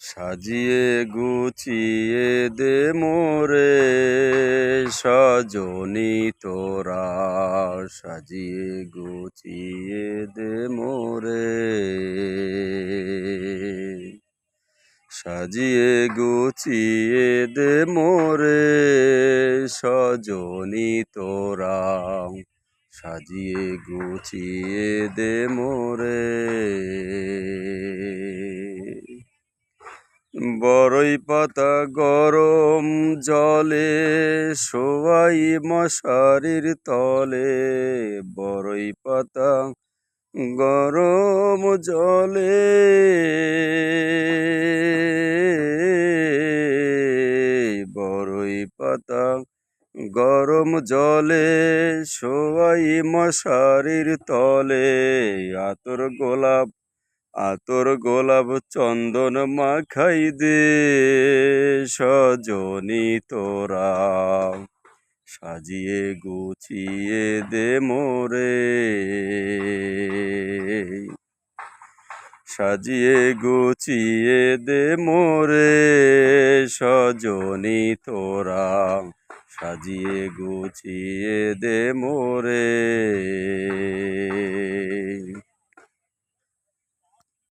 সাজিয়ে গুছিয়ে দে মোরে সজনী তোরা, সাজিয়ে গুছিয়ে দে মোরে, সাজিয়ে গুছিয়ে দে মোরে সজনী তোরা, সাজিয়ে গুছিয়ে দে মোরে। বরই পাতা গরম জলে শোয়াই মশারির তলে, বরই পাতা গরম জলে, বরই পাতা গরম জলে শোয়াই মশারির তলে, আতর গোলাপ চন্দন মাখাই দে সজনী তোরা, সাজিয়ে গুছিয়ে দে মোরে, সাজিয়ে গুছিয়ে দে মোরে সজনী তোরা, সাজিয়ে গুছিয়ে দে মোরে।